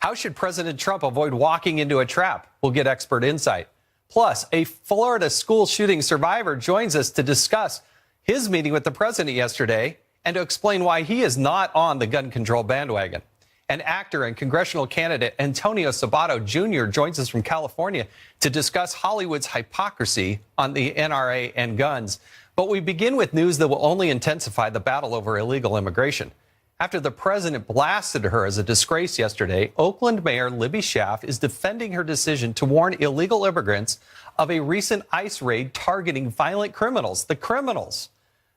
How should President Trump avoid walking into a trap? We'll get expert insight. Plus, a Florida school shooting survivor joins us to discuss his meeting with the president yesterday and to explain why he is not on the gun control bandwagon. And actor and congressional candidate Antonio Sabato Jr. joins us from California to discuss Hollywood's hypocrisy on the NRA and guns. But we begin with news that will only intensify the battle over illegal immigration. After the president blasted her as a disgrace yesterday, Oakland Mayor Libby Schaaf is defending her decision to warn illegal immigrants of a recent ICE raid targeting violent criminals. The criminals.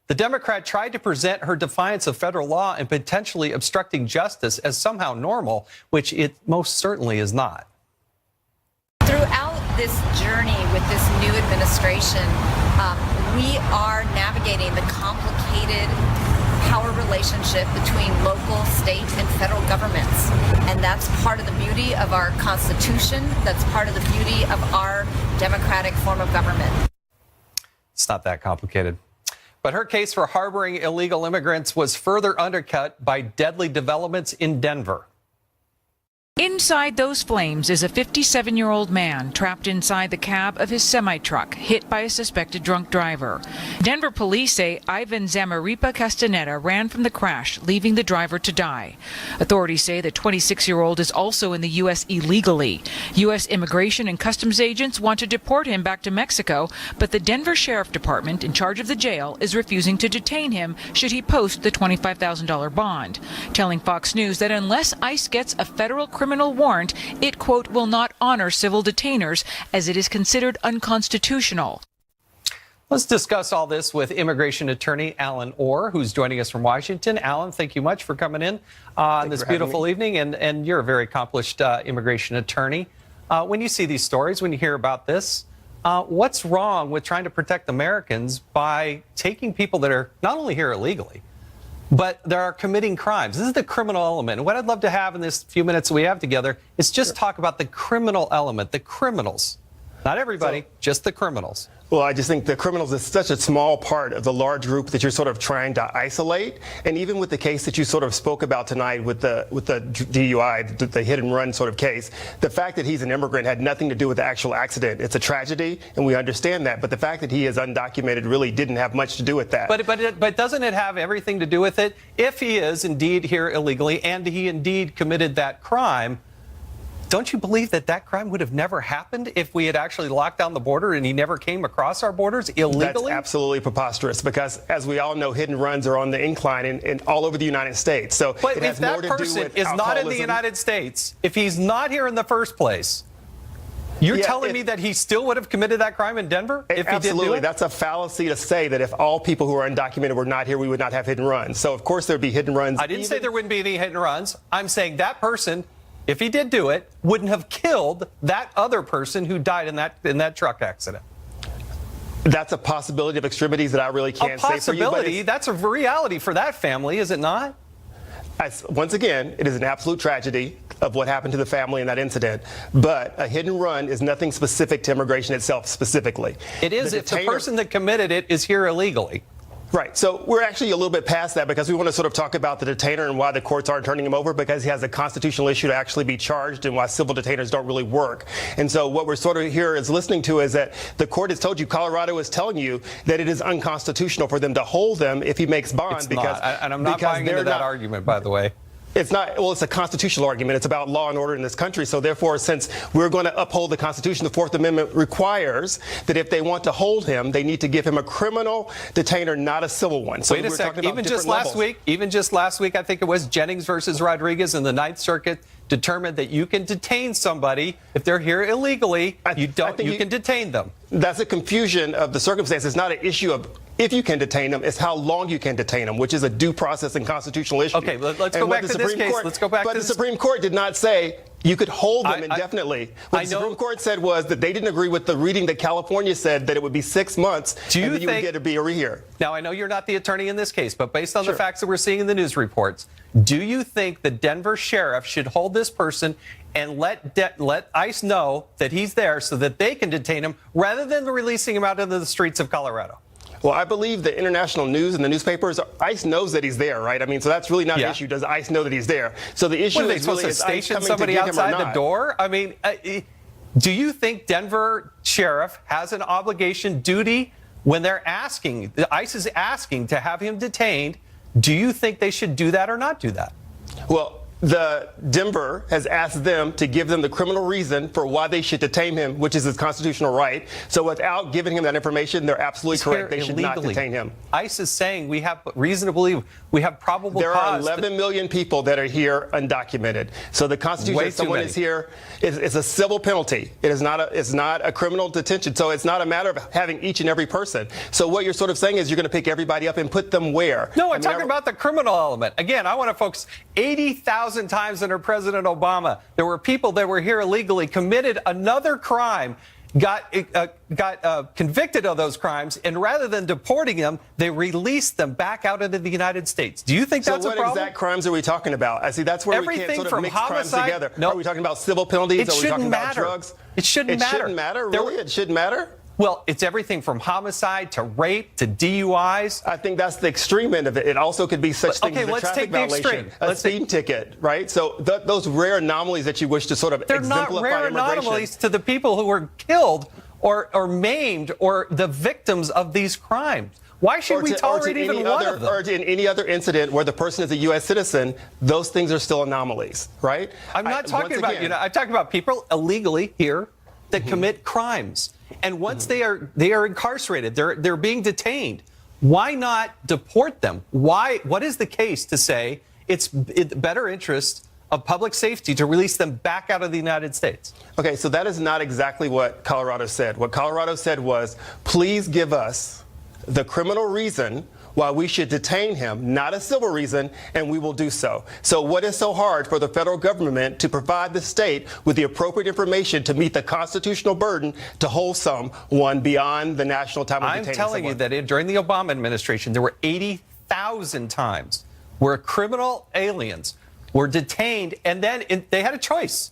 The Democrat tried to present her defiance of federal law and potentially obstructing justice as somehow normal, which it most certainly is not. Throughout this journey with this new administration, we are navigating the complicated power relationship between local, state, and federal governments. And that's part of the beauty of our Constitution. That's part of the beauty of our democratic form of government. It's not that complicated. But her case for harboring illegal immigrants was further undercut by deadly developments in Denver. Inside those flames is a 57-year-old man trapped inside the cab of his semi-truck, hit by a suspected drunk driver. Denver police say Ivan Zamaripa Castaneda ran from the crash, leaving the driver to die. Authorities say the 26-year-old is also in the U.S. illegally. U.S. Immigration and Customs agents want to deport him back to Mexico, but the Denver Sheriff Department, in charge of the jail, is refusing to detain him should he post the $25,000 bond, telling Fox News that unless ICE gets a federal criminal warrant, it, quote, will not honor civil detainers as it is considered unconstitutional. Let's discuss all this with immigration attorney Alan Orr, who's joining us from Washington. Alan, thank you much for coming in on this beautiful evening, and you're a very accomplished immigration attorney. When you see these stories, when you hear about this, what's wrong with trying to protect Americans by taking people that are not only here illegally, but they are committing crimes? This is the criminal element. And what I'd love to have in this few minutes we have together is just talk about the criminal element, the criminals. Not everybody, just the criminals. Well, I just think the criminals is such a small part of the large group that you're sort of trying to isolate. And even with the case that you sort of spoke about tonight with the DUI, the hit and run sort of case, the fact that he's an immigrant had nothing to do with the actual accident. It's a tragedy, and we understand that. But the fact that he is undocumented really didn't have much to do with that. But doesn't it have everything to do with it? If he is indeed here illegally and he indeed committed that crime, don't you believe that that crime would have never happened if we had actually locked down the border and he never came across our borders illegally? That's absolutely preposterous because, as we all know, hit and runs are on the incline in all over the United States. So but it if has that more to do person with is not in the United States, if he's not here in the first place, you're telling me that he still would have committed that crime in Denver if he didn't do it? That's a fallacy to say that if all people who are undocumented were not here, we would not have hit and runs. So, of course, there would be hit and runs. I didn't say there wouldn't be any hit and runs. I'm saying that person, if he did do it, wouldn't have killed that other person who died in that truck accident. That's a possibility of extremities that I really can't say for you. A possibility? That's a reality for that family, is it not? Once again, it is an absolute tragedy of what happened to the family in that incident. But a hit and run is nothing specific to immigration itself specifically. It is if the person that committed it is here illegally. Right. So we're actually a little bit past that because we want to sort of talk about the detainer and why the courts aren't turning him over, because he has a constitutional issue to actually be charged and why civil detainers don't really work. And so what we're sort of here is listening to is that the court has told you, Colorado is telling you that it is unconstitutional for them to hold them if he makes bond. It's because not. And I'm not buying into that argument, by the way. It's not. Well, it's a constitutional argument. It's about law and order in this country. So therefore, since we're going to uphold the Constitution, the Fourth Amendment requires that if they want to hold him, they need to give him a criminal detainer, not a civil one. So wait a second. Even just last week, I think it was Jennings versus Rodriguez in the Ninth Circuit determined that you can detain somebody if they're here illegally. You can detain them. That's a confusion of the circumstances. It's not an issue of if you can detain them, it's how long you can detain them, which is a due process and constitutional issue. Okay, let's go back to this case. Let's go back to this. But the Supreme Court did not say you could hold them indefinitely. What the Supreme Court said was that they didn't agree with the reading that California said, that it would be 6 months and then you would get to be over here. Now, I know you're not the attorney in this case, but based on the facts that we're seeing in the news reports, do you think the Denver sheriff should hold this person and let ICE know that he's there so that they can detain him rather than releasing him out into the streets of Colorado? Well, I believe the international news and the newspapers, ICE knows that he's there, right? I mean, so that's really not an issue. Does ICE know that he's there? So the issue What, are they is supposed really, to is ICE station coming somebody to get him or outside the not? door? I mean, do you think Denver sheriff has an obligation, duty, when they're asking, the ICE is asking to have him detained? Do you think they should do that or not do that? Well, the Denver has asked them to give them the criminal reason for why they should detain him, which is his constitutional right. So without giving him that information, they're absolutely correct. They should not detain him. ICE is saying we have reason to believe, we have probable there cause. There are 11 million people that are here undocumented. So the Constitution, if someone is here, it's a civil penalty. It's not a criminal detention. So it's not a matter of having each and every person. So what you're sort of saying is you're going to pick everybody up and put them where? No, I'm talking about the criminal element. Again, I want to focus 80,000 times under President Obama. There were people that were here illegally, committed another crime, got convicted of those crimes, and rather than deporting them, they released them back out into the United States. Do you think that's a problem? So what exact crimes are we talking about? I see that's where we can't sort of mix crimes together. No. Are we talking about civil penalties? Are we talking about drugs? It shouldn't matter. It shouldn't matter? Really? It shouldn't matter? Well, it's everything from homicide to rape to DUIs. I think that's the extreme end of it. It also could be such things as a traffic violation, a speeding ticket, right? So those rare anomalies that you wish to sort of exemplify They're not rare immigration. anomalies to the people who were killed or maimed or the victims of these crimes. Why should we tolerate even one of them? Or in any other incident where the person is a U.S. citizen, those things are still anomalies, right? I'm not talking about, I'm talking about people illegally here that commit crimes. And once they are incarcerated, they're being detained. Why not deport them? What is the case to say it's in better interest of public safety to release them back out of the United States? Okay, so that is not exactly what Colorado said. What Colorado said was, please give us the criminal reason why we should detain him, not a civil reason, and we will do so. So what is so hard for the federal government to provide the state with the appropriate information to meet the constitutional burden to hold someone beyond the national time of detaining I'm telling you that during the Obama administration, there were 80,000 times where criminal aliens were detained, and then they had a choice.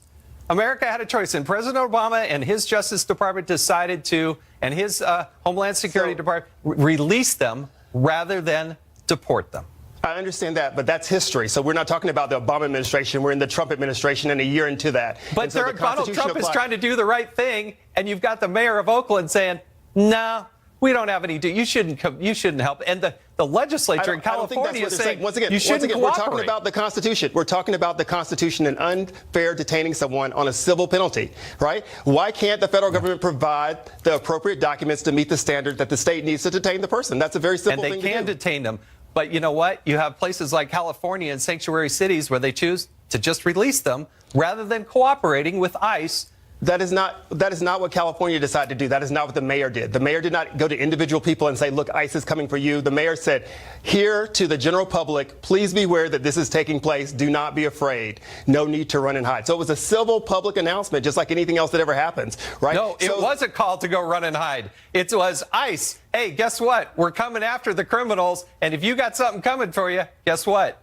America had a choice, and President Obama and his Justice Department decided to, and his Homeland Security Department, release them rather than deport them. I understand that, but that's history. So we're not talking about the Obama administration. We're in the Trump administration and a year into that. But so Donald Trump is trying to do the right thing, and you've got the mayor of Oakland saying, no, we don't have any, you shouldn't help. And the legislature in California is saying, once again, you shouldn't we're talking about the Constitution. We're talking about the Constitution and unfair detaining someone on a civil penalty, right? Why can't the federal government provide the appropriate documents to meet the standard that the state needs to detain the person? That's a very simple thing to do. And they can detain them. But you know what? You have places like California and sanctuary cities where they choose to just release them rather than cooperating with ICE. That is not what California decided to do. That is not what the mayor did. The mayor did not go to individual people and say, look, ICE is coming for you. The mayor said, here to the general public, please be aware that this is taking place. Do not be afraid. No need to run and hide. So it was a civil public announcement, just like anything else that ever happens, right? No, it was a call to go run and hide. It was ICE. Hey, guess what? We're coming after the criminals. And if you got something coming for you, guess what?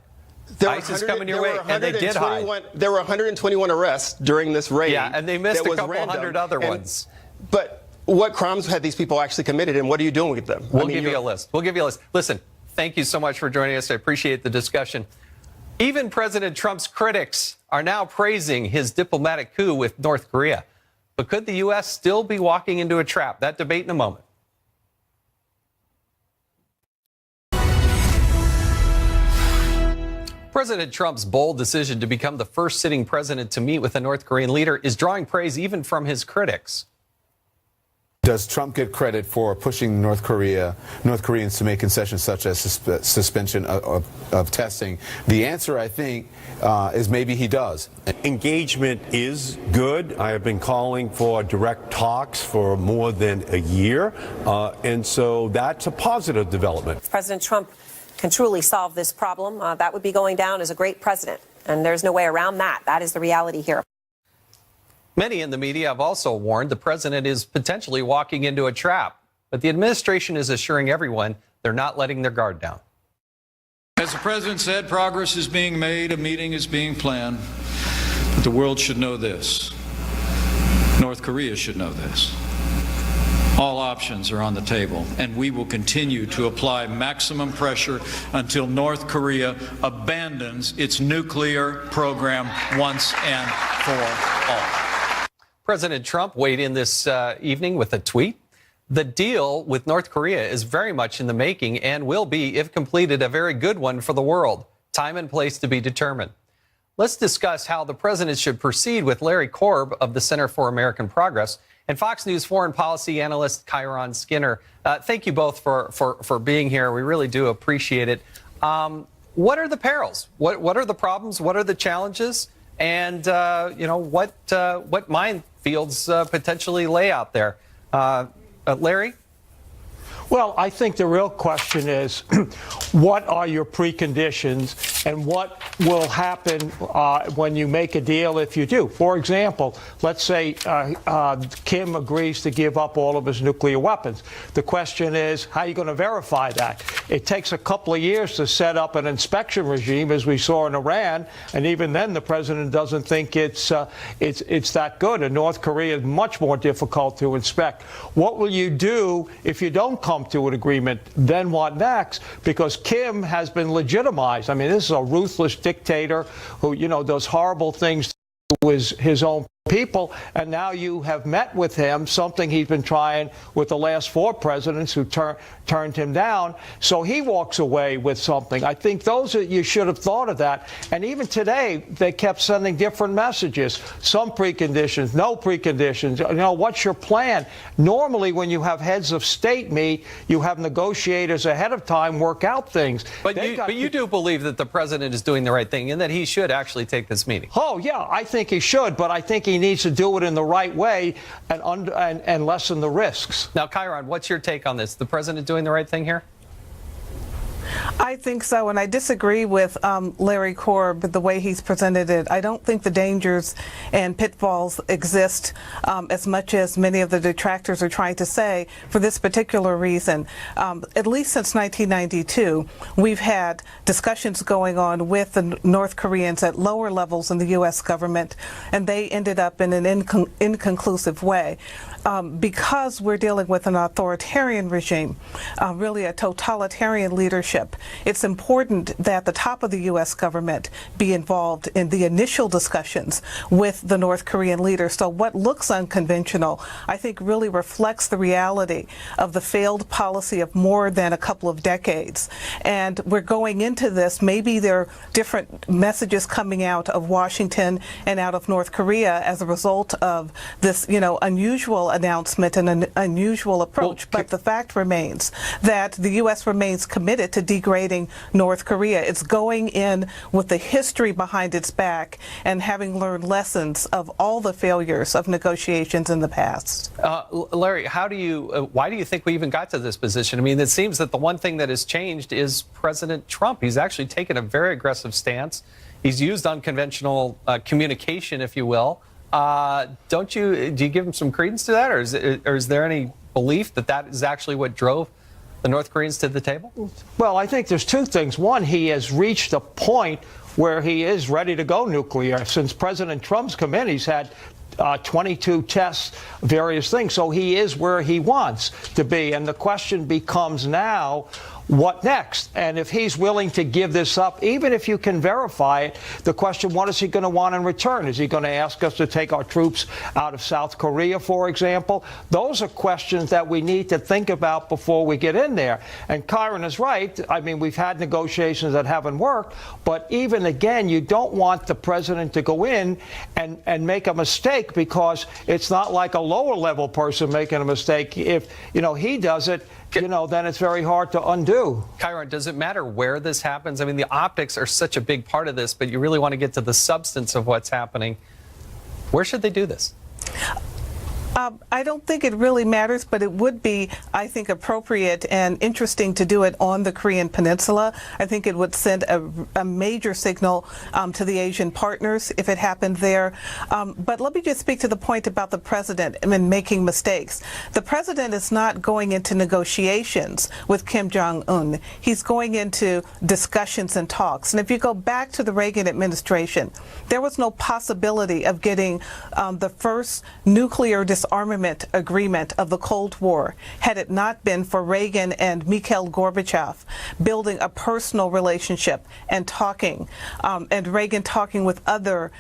ICE is coming your way, and they did hide. There were 121 arrests during this raid. Yeah, and they missed a couple hundred other ones. But what crimes had these people actually committed, and what are you doing with them? We'll give you a list. We'll give you a list. Listen, thank you so much for joining us. I appreciate the discussion. Even President Trump's critics are now praising his diplomatic coup with North Korea. But could the U.S. still be walking into a trap? That debate in a moment. President Trump's bold decision to become the first sitting president to meet with a North Korean leader is drawing praise even from his critics. Does Trump get credit for pushing North Koreans to make concessions such as suspension of testing? The answer, I think, is maybe he does. Engagement is good. I have been calling for direct talks for more than a year, and so that's a positive development. If President Trump can truly solve this problem, that would be going down as a great president, and there's no way around that. That is the reality here. Many in the media have also warned the president is potentially walking into a trap, but the administration is assuring everyone they're not letting their guard down. As the president said, progress is being made, a meeting is being planned, but the world should know this. North Korea should know this. All options are on the table, and we will continue to apply maximum pressure until North Korea abandons its nuclear program once and for all. President Trump weighed in this evening with a tweet. The deal with North Korea is very much in the making and will be, if completed, a very good one for the world. Time and place to be determined. Let's discuss how the president should proceed with Larry Korb of the Center for American Progress and Fox News foreign policy analyst Kyron Skinner. Thank you both for being here. We really do appreciate it. What are the perils? What are the problems? What are the challenges? And what minefields potentially lay out there? Larry? Well, I think the real question is, what are your preconditions and what will happen when you make a deal if you do? For example, let's say Kim agrees to give up all of his nuclear weapons. The question is, how are you going to verify that? It takes a couple of years to set up an inspection regime, as we saw in Iran, and even then the president doesn't think it's that good. And North Korea is much more difficult to inspect. What will you do if you don't come to an agreement? Then what next? Because Kim has been legitimized. I mean, this is a ruthless dictator who, does horrible things to his own people, and now you have met with him, something he's been trying with the last 4 presidents who turned him down. So he walks away with something. I think you should have thought of that. And even today, they kept sending different messages. Some preconditions, no preconditions. What's your plan? Normally, when you have heads of state meet, you have negotiators ahead of time work out things. But you do believe that the president is doing the right thing and that he should actually take this meeting? Oh, yeah, I think he should, but I think he needs to do it in the right way and lessen the risks. Now, Kyron, what's your take on this? The president doing the right thing here? I think so, and I disagree with Larry Korb, the way he's presented it. I don't think the dangers and pitfalls exist as much as many of the detractors are trying to say for this particular reason. At least since 1992, we've had discussions going on with the North Koreans at lower levels in the U.S. government, and they ended up in an inconclusive way. Because we're dealing with an authoritarian regime, really a totalitarian leadership, it's important that the top of the U.S. government be involved in the initial discussions with the North Korean leader. So what looks unconventional, I think, really reflects the reality of the failed policy of more than a couple of decades. And we're going into this, maybe there are different messages coming out of Washington and out of North Korea as a result of this, unusual announcement and an unusual approach. But the fact remains that the U.S. remains committed to degrading North Korea. It's going in with the history behind its back and having learned lessons of all the failures of negotiations in the past. Larry, why do you think we even got to this position? I mean, it seems that the one thing that has changed is President Trump. He's actually taken a very aggressive stance. He's used unconventional communication, if you will. Do you give him some credence to that, or is there any belief that is actually what drove the North Koreans to the table? Well, I think there's 2 things. One, he has reached a point where he is ready to go nuclear. Since President Trump's come in, he's had 22 tests, various things. So he is where he wants to be. And the question becomes now, what next? And if he's willing to give this up, even if you can verify it, the question, what is he going to want in return? Is he going to ask us to take our troops out of South Korea, for example? Those are questions that we need to think about before we get in there. And Kyron is right. I mean, we've had negotiations that haven't worked. But even again, you don't want the president to go in and make a mistake, because it's not like a lower level person making a mistake. If, he does it, then it's very hard to undo. Kyron, does it matter where this happens? I mean, the optics are such a big part of this, but you really want to get to the substance of what's happening. Where should they do this? I don't think it really matters, but it would be, I think, appropriate and interesting to do it on the Korean Peninsula. I think it would send a major signal to the Asian partners if it happened there. But let me just speak to the point about the president and making mistakes. The president is not going into negotiations with Kim Jong-un. He's going into discussions and talks. And if you go back to the Reagan administration, there was no possibility of getting the first nuclear disarmament disarmament agreement of the Cold War had it not been for Reagan and Mikhail Gorbachev building a personal relationship and talking, and Reagan talking with other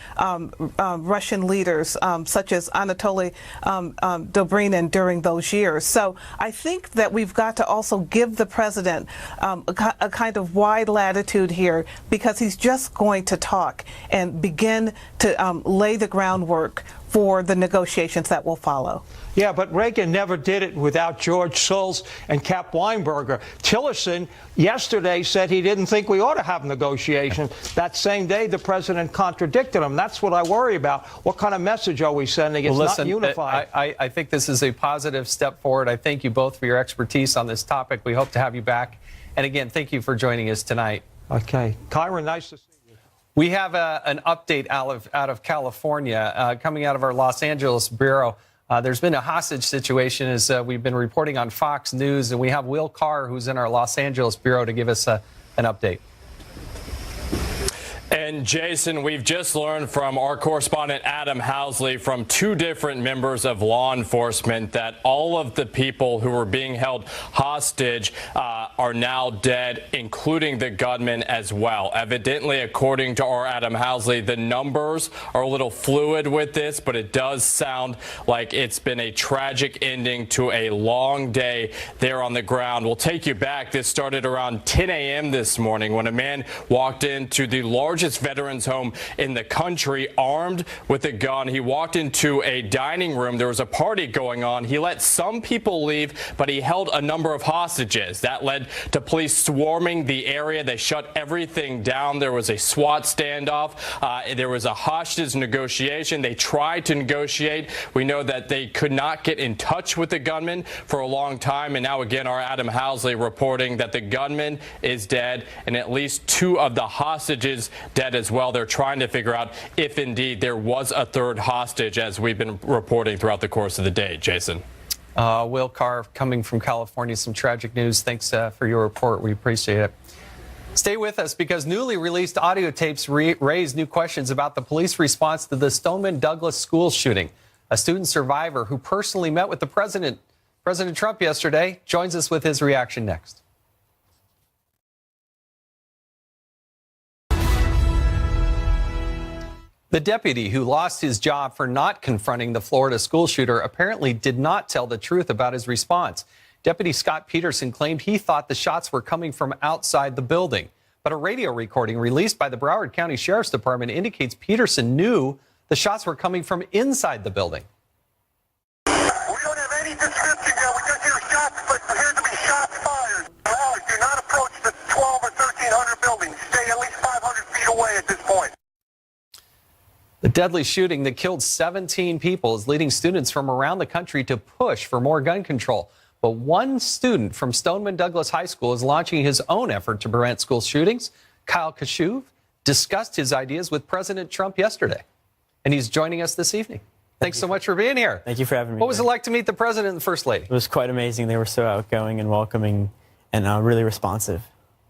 Russian leaders such as Anatoly Dobrynin during those years. So I think that we've got to also give the president a kind of wide latitude here, because he's just going to talk and begin to lay the groundwork for the negotiations that will follow. Yeah, but Reagan never did it without George Shultz and Cap Weinberger. Tillerson yesterday said he didn't think we ought to have negotiations. That same day, the president contradicted him. That's what I worry about. What kind of message are we sending? It's well, listen, not unified. I think this is a positive step forward. I thank you both for your expertise on this topic. We hope to have you back. And again, thank you for joining us tonight. Okay. Kyron, nice to see you. We have an update out of California coming out of our Los Angeles bureau. There's been a hostage situation, as we've been reporting on Fox News, and we have Will Carr, who's in our Los Angeles bureau, to give us an update. And Jason, we've just learned from our correspondent Adam Housley from two different members of law enforcement that all of the people who were being held hostage are now dead, including the gunman as well. Evidently, according to our Adam Housley, the numbers are a little fluid with this, but it does sound like it's been a tragic ending to a long day there on the ground. We'll take you back. This started around 10 a.m. this morning when a man walked into the largest veterans home in the country armed with a gun. He walked into a dining room. There was a party going on. He let some people leave, but he held a number of hostages. That led to police swarming the area. They shut everything down. There was a SWAT standoff. There was a hostage negotiation. They tried to negotiate. We know that they could not get in touch with the gunman for a long time. And now again, our Adam Housley reporting that the gunman is dead and at least two of the hostages dead as well. They're trying to figure out if indeed there was a third hostage, as we've been reporting throughout the course of the day. Jason. Will Carr, coming from California, some tragic news. Thanks for your report. We appreciate it. Stay with us, because newly released audio tapes raise new questions about the police response to the Stoneman Douglas school shooting. A student survivor who personally met with the President Trump yesterday, joins us with his reaction next. The deputy who lost his job for not confronting the Florida school shooter apparently did not tell the truth about his response. Deputy Scott Peterson claimed he thought the shots were coming from outside the building. But a radio recording released by the Broward County Sheriff's Department indicates Peterson knew the shots were coming from inside the building. We don't have any description yet. We just hear shots, but there appears to be shots fired. Alex, do not approach the 12 or 1,300 buildings. Stay at least 500 feet away at this point. The deadly shooting that killed 17 people is leading students from around the country to push for more gun control. But one student from Stoneman Douglas High School is launching his own effort to prevent school shootings. Kyle Kashuv discussed his ideas with President Trump yesterday, and he's joining us this evening. Thanks so much for being here. Thank you for having me. What was it like to meet the President and the First Lady? It was quite amazing. They were so outgoing and welcoming and really responsive.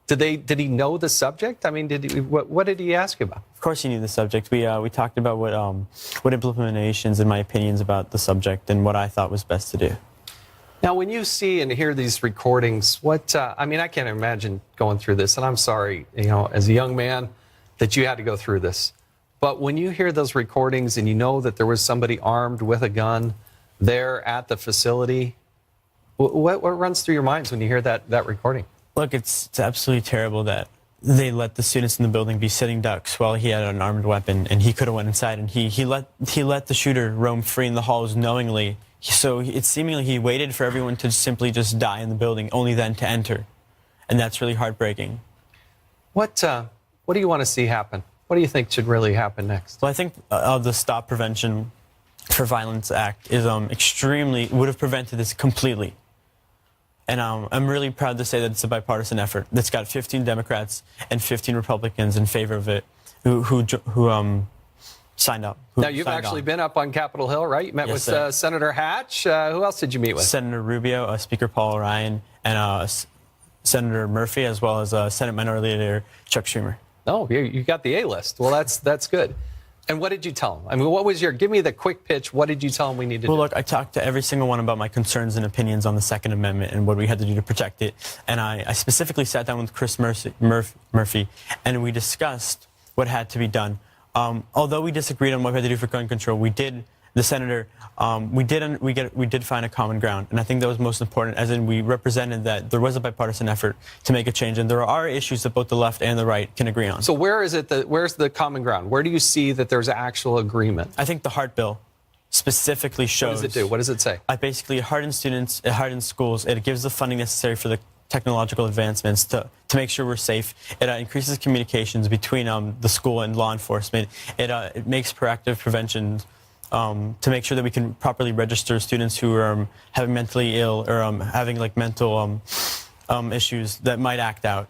Did he know the subject? I mean, what did he ask you about? Of course he knew the subject. We talked about what implementations and my opinions about the subject and what I thought was best to do. Now, when you see and hear these recordings, I mean, I can't imagine going through this, and I'm sorry, as a young man, that you had to go through this. But when you hear those recordings and you know that there was somebody armed with a gun there at the facility, what runs through your minds when you hear that recording? Look, it's absolutely terrible that they let the students in the building be sitting ducks while he had an armed weapon, and he could have went inside, and he let the shooter roam free in the halls knowingly. So it's seemingly he waited for everyone to simply just die in the building, only then to enter, and that's really heartbreaking. What do you want to see happen? What do you think should really happen next? Well, I think the Stop Prevention for Violence Act is would have prevented this completely. And I'm really proud to say that it's a bipartisan effort that's got 15 Democrats and 15 Republicans in favor of it who signed up. Now, you've actually been up on Capitol Hill, right? You met with Senator Hatch. Who else did you meet with? Senator Rubio, Speaker Paul Ryan, and Senator Murphy, as well as Senate Minority Leader Chuck Schumer. Oh, you got the A-list. Well, that's good. And what did you tell them? I mean, give me the quick pitch. What did you tell them we needed to do? Well, look, I talked to every single one about my concerns and opinions on the Second Amendment and what we had to do to protect it. And I specifically sat down with Chris Murphy, and we discussed what had to be done. Although we disagreed on what we had to do for gun control, the senator, we did find a common ground, and I think that was most important, as in we represented that there was a bipartisan effort to make a change, and there are issues that both the left and the right can agree on. So where's the common ground? Where do you see that there's actual agreement? I think the HART bill specifically shows. What does it do? What does it say? Basically, it hardens students, it hardens schools, it gives the funding necessary for the technological advancements to make sure we're safe. It increases communications between the school and law enforcement. It makes proactive prevention to make sure that we can properly register students who are having mentally ill or having like mental issues that might act out.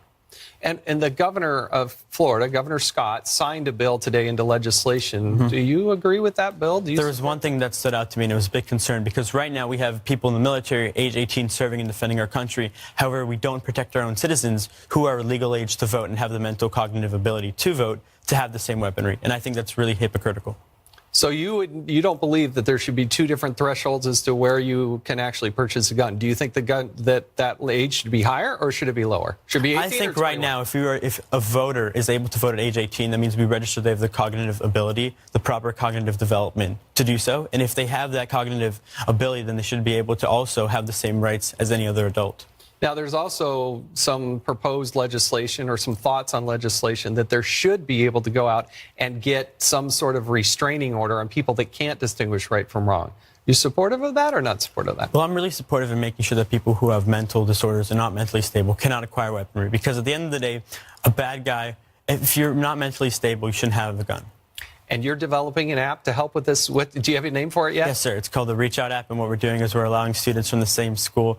And the governor of Florida, Governor Scott, signed a bill today into legislation. Mm-hmm. Do you agree with that bill? There was one thing that stood out to me, and it was a big concern, because right now we have people in the military, age 18, serving and defending our country. However, we don't protect our own citizens who are legal age to vote and have the mental cognitive ability to vote to have the same weaponry. And I think that's really hypocritical. So you don't believe that there should be two different thresholds as to where you can actually purchase a gun? Do you think the gun that age should be higher, or should it be lower? Should it be 18 I think or 21? right now, if a voter is able to vote at age 18, that means we register they have the cognitive ability, the proper cognitive development to do so. And if they have that cognitive ability, then they should be able to also have the same rights as any other adult. Now, there's also some proposed legislation or some thoughts on legislation that there should be able to go out and get some sort of restraining order on people that can't distinguish right from wrong. You supportive of that or not supportive of that? Well, I'm really supportive of making sure that people who have mental disorders and not mentally stable cannot acquire weaponry, because at the end of the day, a bad guy, if you're not mentally stable, you shouldn't have a gun. And you're developing an app to help with this. Do you have a name for it yet? Yes, sir. It's called the Reach Out app, and what we're doing is we're allowing students from the same school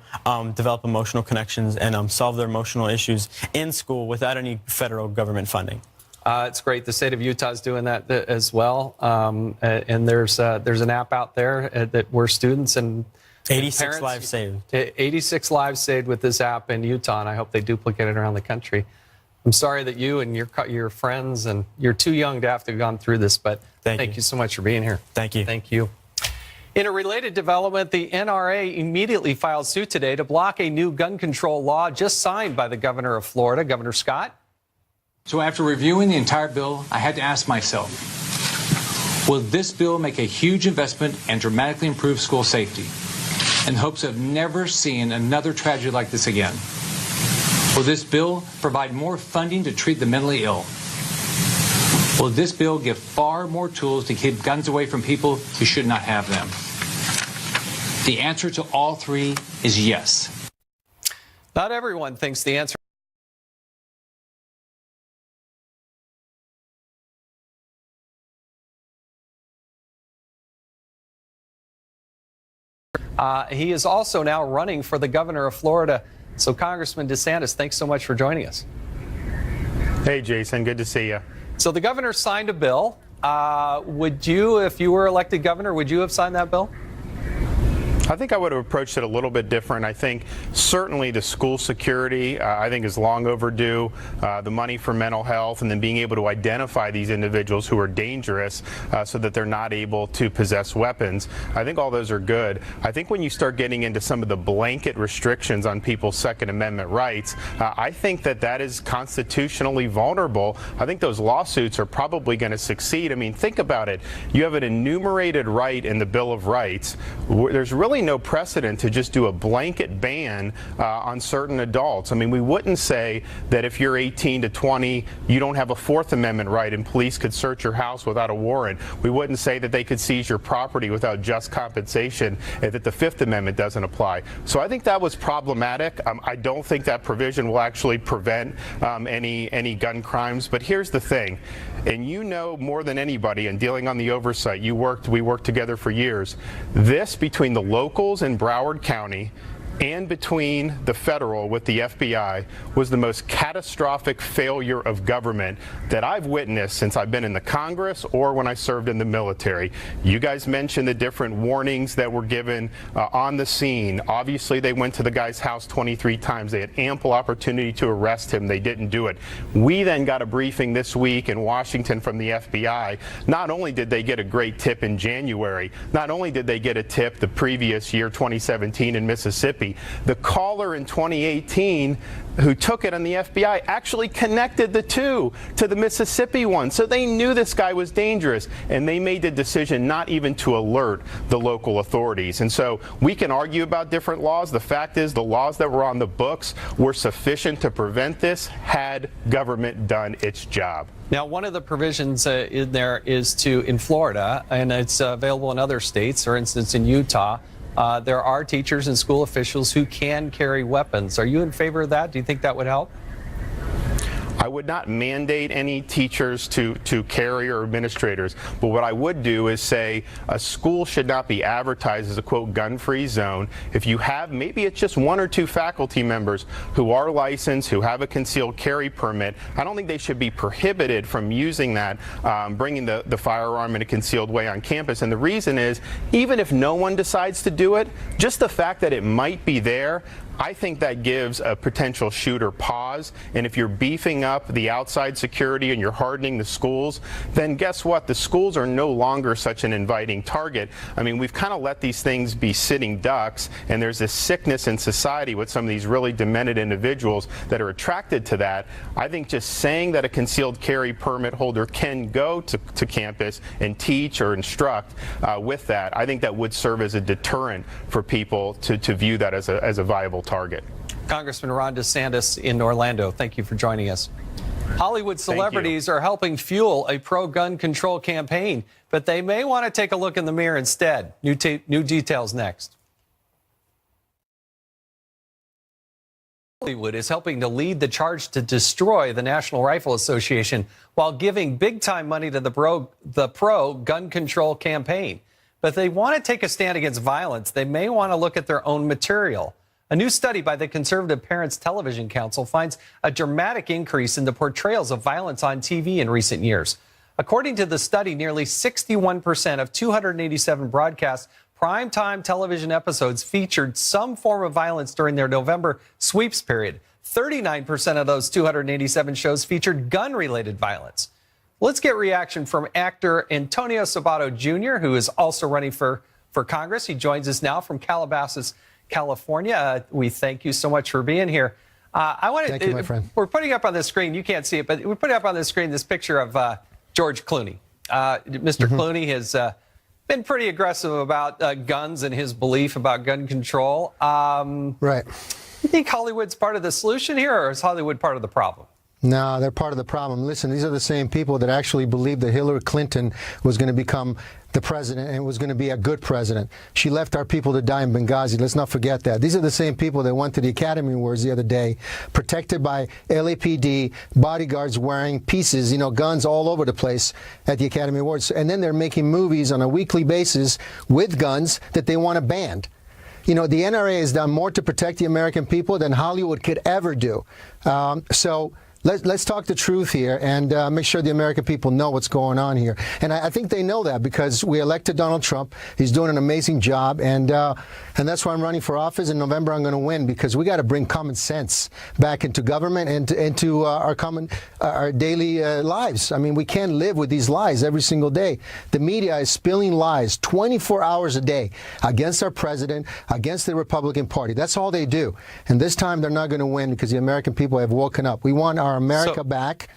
develop emotional connections and solve their emotional issues in school without any federal government funding. It's great. The state of Utah is doing that as well. And there's an app out there that where students and 86 parents, lives saved. 86 lives saved with this app in Utah, and I hope they duplicate it around the country. I'm sorry that you and your friends, and you're too young to have to have gone through this, but thank you so much for being here. Thank you. Thank you. In a related development, the NRA immediately filed suit today to block a new gun control law just signed by the governor of Florida, Governor Scott. So after reviewing the entire bill, I had to ask myself, will this bill make a huge investment and dramatically improve school safety in hopes of never seeing another tragedy like this again? Will this bill provide more funding to treat the mentally ill? Will this bill give far more tools to keep guns away from people who should not have them? The answer to all three is yes. Not everyone thinks the answer. He is also now running for the governor of Florida. So, Congressman DeSantis, thanks so much for joining us. Hey, Jason, good to see you. So the governor signed a bill. Would you, if you were elected governor, would you have signed that bill? I think I would have approached it a little bit different. I think certainly the school security, I think, is long overdue. The money for mental health, and then being able to identify these individuals who are dangerous so that they're not able to possess weapons. I think all those are good. I think when you start getting into some of the blanket restrictions on people's Second Amendment rights, I think that is constitutionally vulnerable. I think those lawsuits are probably going to succeed. I mean, think about it. You have an enumerated right in the Bill of Rights. There's really no precedent to just do a blanket ban on certain adults. I mean, we wouldn't say that if you're 18 to 20, you don't have a Fourth Amendment right and police could search your house without a warrant. We wouldn't say that they could seize your property without just compensation, and that the Fifth Amendment doesn't apply. So I think that was problematic. I don't think that provision will actually prevent any gun crimes. But here's the thing, and you know more than anybody in dealing on the oversight, we worked together for years. This, between the locals in Broward County and between the federal with the FBI was the most catastrophic failure of government that I've witnessed since I've been in the Congress or when I served in the military. You guys mentioned the different warnings that were given on the scene. Obviously, they went to the guy's house 23 times. They had ample opportunity to arrest him. They didn't do it. We then got a briefing this week in Washington from the FBI. Not only did they get a great tip in January, not only did they get a tip the previous year, 2017, in Mississippi, the caller in 2018 who took it on the FBI actually connected the two to the Mississippi one. So they knew this guy was dangerous, and they made the decision not even to alert the local authorities. And so we can argue about different laws. The fact is the laws that were on the books were sufficient to prevent this had government done its job. Now, one of the provisions in there is in Florida, and it's available in other states, for instance, in Utah, there are teachers and school officials who can carry weapons. Are you in favor of that? Do you think that would help? I would not mandate any teachers to carry or administrators, but what I would do is say a school should not be advertised as a, quote, gun-free zone. If you have, maybe it's just 1 or 2 faculty members who are licensed, who have a concealed carry permit, I don't think they should be prohibited from using that, bringing the firearm in a concealed way on campus. And the reason is, even if no one decides to do it, just the fact that it might be there, I think that gives a potential shooter pause. And if you're beefing up the outside security and you're hardening the schools, then guess what? The schools are no longer such an inviting target. I mean, we've kind of let these things be sitting ducks, and there's this sickness in society with some of these really demented individuals that are attracted to that. I think just saying that a concealed carry permit holder can go to campus and teach or instruct with that, I think that would serve as a deterrent for people to view that as a viable target. Congressman Ron DeSantis in Orlando, thank you for joining us. Hollywood celebrities are helping fuel a pro-gun control campaign, but they may want to take a look in the mirror instead. New details next. Hollywood is helping to lead the charge to destroy the National Rifle Association while giving big-time money to the pro-gun control campaign. But if they want to take a stand against violence, they may want to look at their own material. A new study by the Conservative Parents Television Council finds a dramatic increase in the portrayals of violence on TV in recent years. According to the study, nearly 61% of 287 broadcast primetime television episodes featured some form of violence during their November sweeps period. 39% of those 287 shows featured gun-related violence. Let's get reaction from actor Antonio Sabato Jr., who is also running for Congress. He joins us now from Calabasas, California. We thank you so much for being here. Thank you, my friend. We're putting up on the screen, you can't see it, but we're putting up on the screen this picture of George Clooney. Mr. Clooney has been pretty aggressive about guns and his belief about gun control. Right. You think Hollywood's part of the solution here, or is Hollywood part of the problem? No, they're part of the problem. Listen, these are the same people that actually believed that Hillary Clinton was going to become the president and was going to be a good president. She left our people to die in Benghazi. Let's not forget that. These are the same people that went to the Academy Awards the other day, protected by LAPD, bodyguards wearing pieces, guns all over the place at the Academy Awards. And then they're making movies on a weekly basis with guns that they want to ban. The NRA has done more to protect the American people than Hollywood could ever do. So let's talk the truth here and make sure the American people know what's going on here. And I think they know that because we elected Donald Trump. He's doing an amazing job, and that's why I'm running for office. In November, I'm going to win because we got to bring common sense back into government and into our daily lives. I mean, we can't live with these lies every single day. The media is spilling lies 24 hours a day against our president, against the Republican Party. That's all they do. And this time, they're not going to win because the American people have woken up. We want our America back,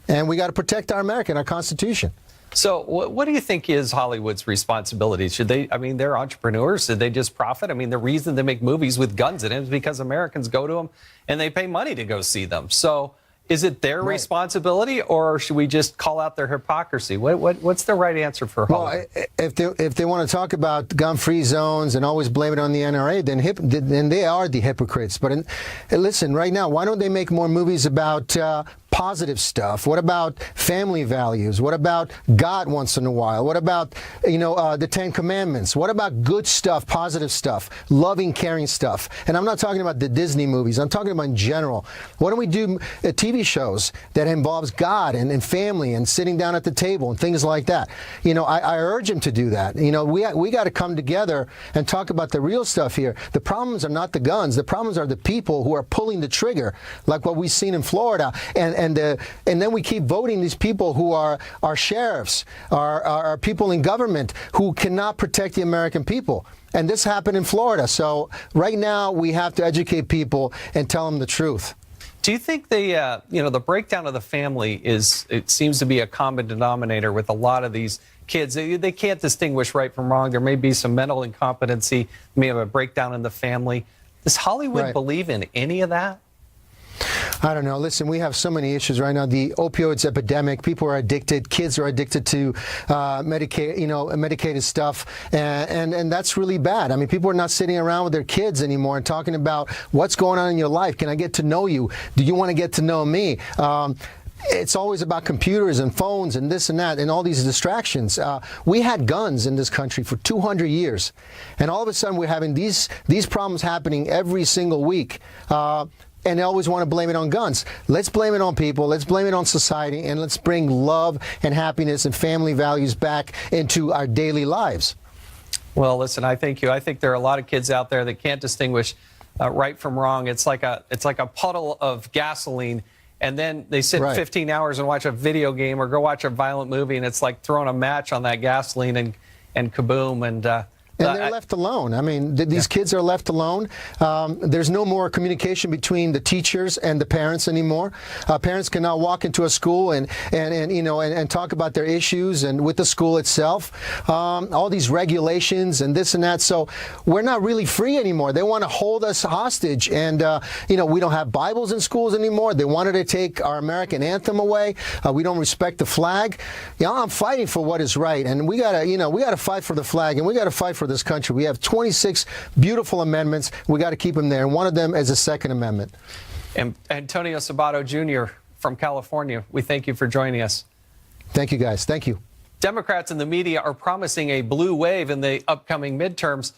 and we got to protect our America and our Constitution. So what do you think is Hollywood's responsibility? Should they, they're entrepreneurs. Should they just profit? The reason they make movies with guns in it is because Americans go to them and they pay money to go see them. So is it their responsibility, or should we just call out their hypocrisy? What's the right answer for Hollywood? Well, if they want to talk about gun-free zones and always blame it on the NRA, then they are the hypocrites. But listen, right now, why don't they make more movies about positive stuff? What about family values? What about God once in a while? What about, the Ten Commandments? What about good stuff, positive stuff, loving, caring stuff? And I'm not talking about the Disney movies. I'm talking about in general. Why don't we do TV shows that involves God and family and sitting down at the table and things like that? I urge him to do that. We got to come together and talk about the real stuff here. The problems are not the guns. The problems are the people who are pulling the trigger, like what we've seen in Florida. And then we keep voting these people who are sheriffs, are people in government who cannot protect the American people. And this happened in Florida. So right now we have to educate people and tell them the truth. Do you think the breakdown of the family it seems to be a common denominator with a lot of these kids? They can't distinguish right from wrong. There may be some mental incompetency, may have a breakdown in the family. Does Hollywood believe in any of that? I don't know. Listen, we have so many issues right now. The opioids epidemic. People are addicted. Kids are addicted to medicated stuff, and that's really bad. I mean, people are not sitting around with their kids anymore and talking about what's going on in your life. Can I get to know you? Do you want to get to know me? It's always about computers and phones and this and that and all these distractions. We had guns in this country for 200 years, and all of a sudden we're having these problems happening every single week. And they always want to blame it on guns. Let's blame it on people. Let's blame it on society. And let's bring love and happiness and family values back into our daily lives. Well, listen, I thank you. I think there are a lot of kids out there that can't distinguish right from wrong. It's like a puddle of gasoline. And then they sit 15 hours and watch a video game or go watch a violent movie. And it's like throwing a match on that gasoline and kaboom. And they're left alone. I mean, these kids are left alone. There's no more communication between the teachers and the parents anymore. Parents can now walk into a school and talk about their issues and with the school itself. All these regulations and this and that. So we're not really free anymore. They want to hold us hostage. And, we don't have Bibles in schools anymore. They wanted to take our American anthem away. We don't respect the flag. I'm fighting for what is right. And we got to fight for the flag, and we got to fight for this country. We have 26 beautiful amendments. We got to keep them there. And one of them is the Second Amendment. And Antonio Sabato Jr. from California, we thank you for joining us. Thank you, guys. Thank you. Democrats and the media are promising a blue wave in the upcoming midterms,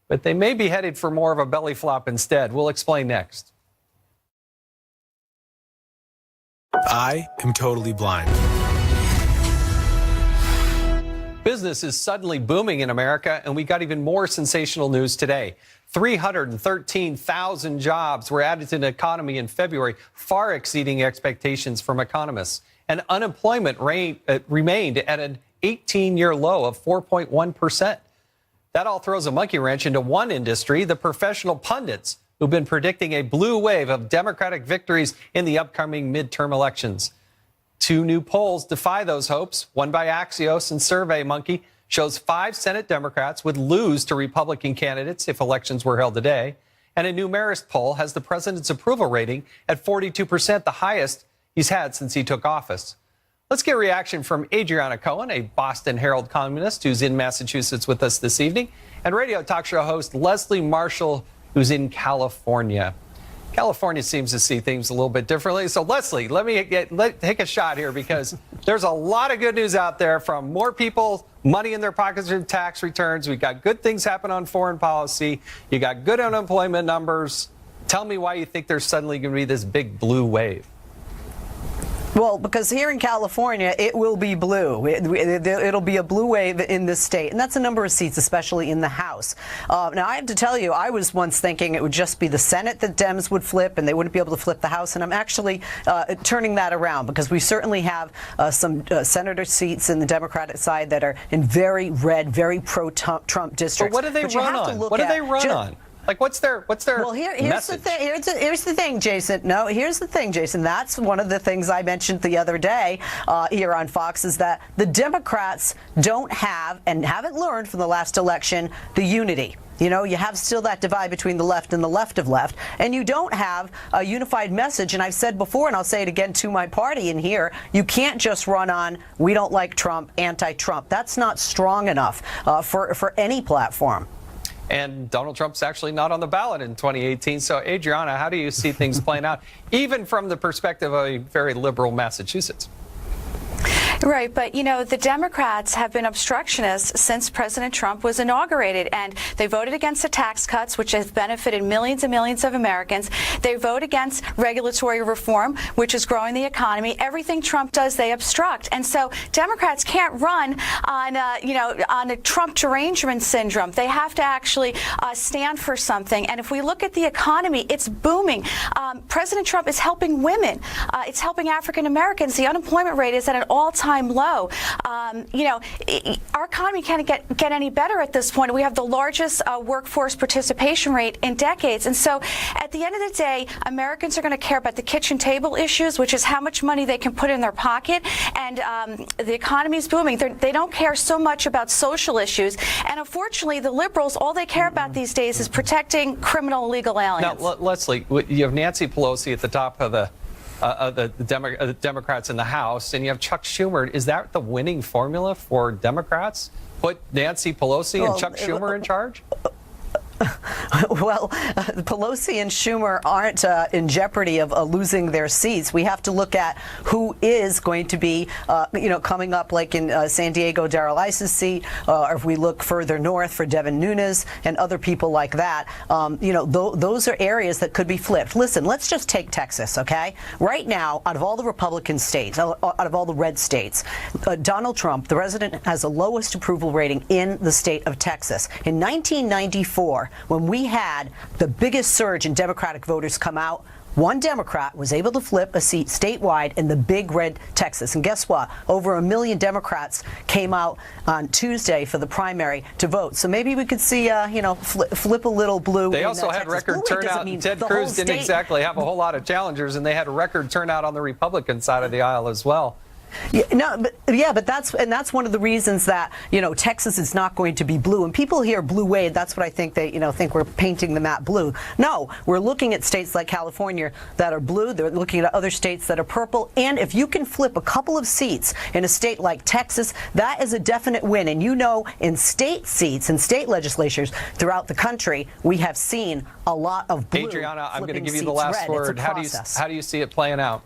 but they may be headed for more of a belly flop instead. We'll explain next. I am totally blind. Business is suddenly booming in America, and we got even more sensational news today. 313,000 jobs were added to the economy in February, far exceeding expectations from economists. And unemployment remained at an 18-year low of 4.1%. That all throws a monkey wrench into one industry, the professional pundits, who've been predicting a blue wave of Democratic victories in the upcoming midterm elections. Two new polls defy those hopes. One by Axios and SurveyMonkey shows 5 Senate Democrats would lose to Republican candidates if elections were held today. And a new Marist poll has the president's approval rating at 42%, the highest he's had since he took office. Let's get reaction from Adriana Cohen, a Boston Herald columnist who's in Massachusetts with us this evening, and radio talk show host Leslie Marshall, who's in California. California seems to see things a little bit differently. So, Leslie, let me take a shot here, because there's a lot of good news out there from more people, money in their pockets from tax returns. We got good things happen on foreign policy. You got good unemployment numbers. Tell me why you think there's suddenly going to be this big blue wave. Well, because here in California, it will be blue. It'll be a blue wave in this state. And that's a number of seats, especially in the House. Now, I have to tell you, I was once thinking it would just be the Senate that Dems would flip and they wouldn't be able to flip the House. And I'm actually turning that around, because we certainly have some senator seats in the Democratic side that are in very red, very pro-Trump districts. But what do they run on? What do they run on? Like, what's their well, here's message? Here's the thing, Jason. No, here's the thing, Jason. That's one of the things I mentioned the other day here on Fox, is that the Democrats don't have, and haven't learned from the last election, the unity. You know, you have still that divide between the left and the left of left, and you don't have a unified message. And I've said before, and I'll say it again to my party in here, you can't just run on, we don't like Trump, anti-Trump. That's not strong enough for any platform. And Donald Trump's actually not on the ballot in 2018. So, Adriana, how do you see things playing out, even from the perspective of a very liberal Massachusetts? Right, but you know, the Democrats have been obstructionists since President Trump was inaugurated, and they voted against the tax cuts, which has benefited millions and millions of Americans. They vote against regulatory reform, which is growing the economy. Everything Trump does, they obstruct, and so Democrats can't run on, on a Trump derangement syndrome. They have to actually stand for something. And if we look at the economy, it's booming. President Trump is helping women. It's helping African Americans. The unemployment rate is at an all-time low. Our economy can't get any better at this point. We have the largest workforce participation rate in decades. And so at the end of the day, Americans are going to care about the kitchen table issues, which is how much money they can put in their pocket. And the economy is booming. They don't care so much about social issues. And unfortunately, the liberals, all they care about these days is protecting criminal illegal aliens. Now, Leslie, you have Nancy Pelosi at the top of the Democrats in the House, and you have Chuck Schumer. Is that the winning formula for Democrats? Put Nancy Pelosi and Chuck Schumer in charge? Well, Pelosi and Schumer aren't in jeopardy of losing their seats. We have to look at who is going to be, coming up, like in San Diego, Darrell Issa's seat, or if we look further north for Devin Nunes and other people like that. Those are areas that could be flipped. Listen, let's just take Texas, okay? Right now, out of all the Republican states, out of all the red states, Donald Trump, the president, has the lowest approval rating in the state of Texas. In 1994, when we had the biggest surge in Democratic voters come out, one Democrat was able to flip a seat statewide in the big red Texas. And guess what? Over 1 million Democrats came out on Tuesday for the primary to vote. So maybe we could see, flip a little blue. They also had record turnout. Ted Cruz didn't exactly have a whole lot of challengers, and they had a record turnout on the Republican side of the aisle as well. But that's one of the reasons that Texas is not going to be blue. And people hear blue wave, that's what I think they think we're painting the map blue. No, we're looking at states like California that are blue. They're looking at other states that are purple. And if you can flip a couple of seats in a state like Texas, that is a definite win. And in state seats and state legislatures throughout the country, we have seen a lot of blue. Adriana, I'm going to give you the last word. How do you see it playing out?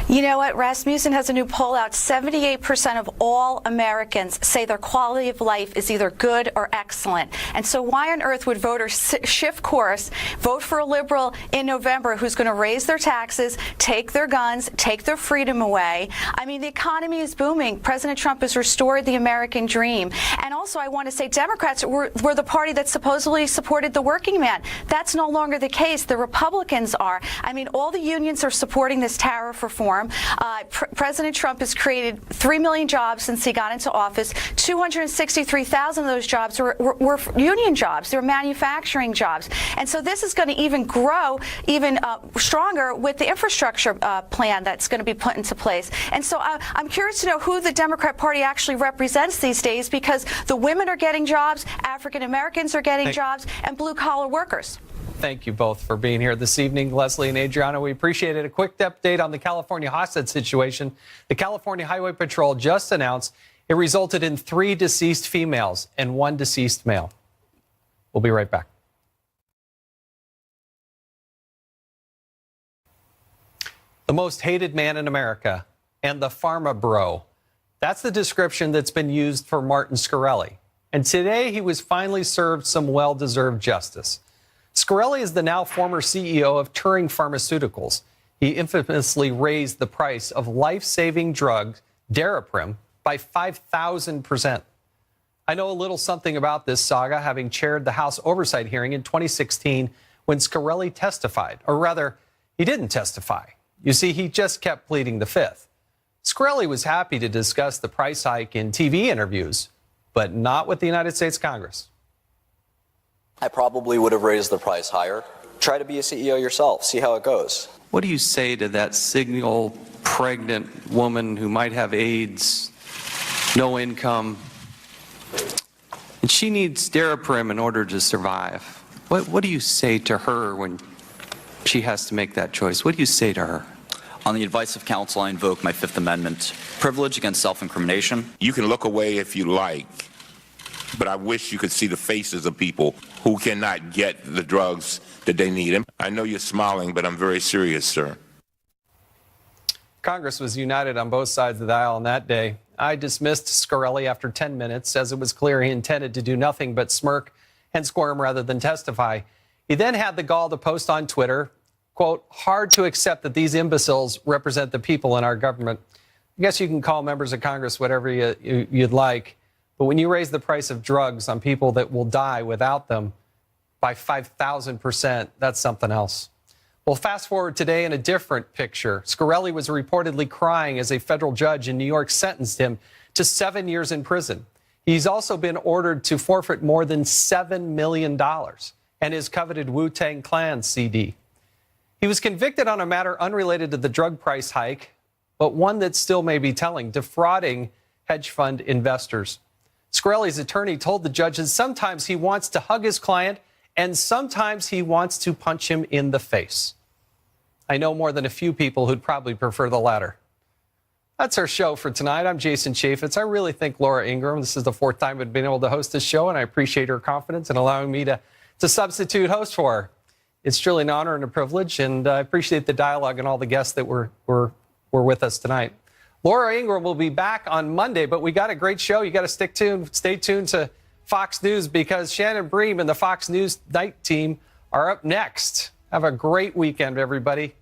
You know what? Rasmussen has a new poll out. 78% of all Americans say their quality of life is either good or excellent. And so why on earth would voters shift course, vote for a liberal in November who's going to raise their taxes, take their guns, take their freedom away? I mean, the economy is booming. President Trump has restored the American dream. And also, I want to say Democrats were the party that supposedly supported the working man. That's no longer the case. The Republicans are. I mean, all the unions are supporting this tariff reform. President Trump has created 3 million jobs since he got into office. 263,000 of those jobs were union jobs. They were manufacturing jobs. And so this is going to even grow even stronger with the infrastructure plan that's going to be put into place. And so I'm curious to know who the Democrat Party actually represents these days, because the women are getting jobs, African Americans are getting jobs, and blue-collar workers. Thank you both for being here this evening, Leslie and Adriana. We appreciate it. A quick update on the California hostage situation. The California Highway Patrol just announced it resulted in 3 deceased females and 1 deceased male. We'll be right back. The most hated man in America and the pharma bro. That's the description that's been used for Martin Shkreli. And today he was finally served some well-deserved justice. Shkreli is the now former CEO of Turing Pharmaceuticals. He infamously raised the price of life-saving drug Daraprim by 5,000%. I know a little something about this saga, having chaired the House Oversight hearing in 2016 when Shkreli testified. Or rather, he didn't testify. You see, he just kept pleading the fifth. Shkreli was happy to discuss the price hike in TV interviews, but not with the United States Congress. I probably would have raised the price higher. Try to be a CEO yourself. See how it goes. What do you say to that single pregnant woman who might have AIDS, no income, and she needs Daraprim in order to survive? What do you say to her when she has to make that choice? What do you say to her? On the advice of counsel, I invoke my Fifth Amendment privilege against self-incrimination. You can look away if you like, but I wish you could see the faces of people who cannot get the drugs that they need. And I know you're smiling, but I'm very serious, sir. Congress was united on both sides of the aisle on that day. I dismissed Scarelli after 10 minutes, as it was clear he intended to do nothing but smirk and squirm rather than testify. He then had the gall to post on Twitter, quote, "Hard to accept that these imbeciles represent the people in our government." I guess you can call members of Congress whatever you'd like, but when you raise the price of drugs on people that will die without them by 5,000%, that's something else. Well, fast forward today in a different picture. Scarelli was reportedly crying as a federal judge in New York sentenced him to 7 years in prison. He's also been ordered to forfeit more than $7 million and his coveted Wu-Tang Clan CD. He was convicted on a matter unrelated to the drug price hike, but one that still may be telling, defrauding hedge fund investors. Scarelli's attorney told the judge that sometimes he wants to hug his client and sometimes he wants to punch him in the face. I know more than a few people who'd probably prefer the latter. That's our show for tonight. I'm Jason Chaffetz. I really thank Laura Ingraham. This is the fourth time I've been able to host this show, and I appreciate her confidence in allowing me to substitute host for her. It's truly an honor and a privilege, and I appreciate the dialogue and all the guests that were with us tonight. Laura Ingraham will be back on Monday, but we got a great show. You got to stay tuned to Fox News, because Shannon Bream and the Fox News night team are up next. Have a great weekend, everybody.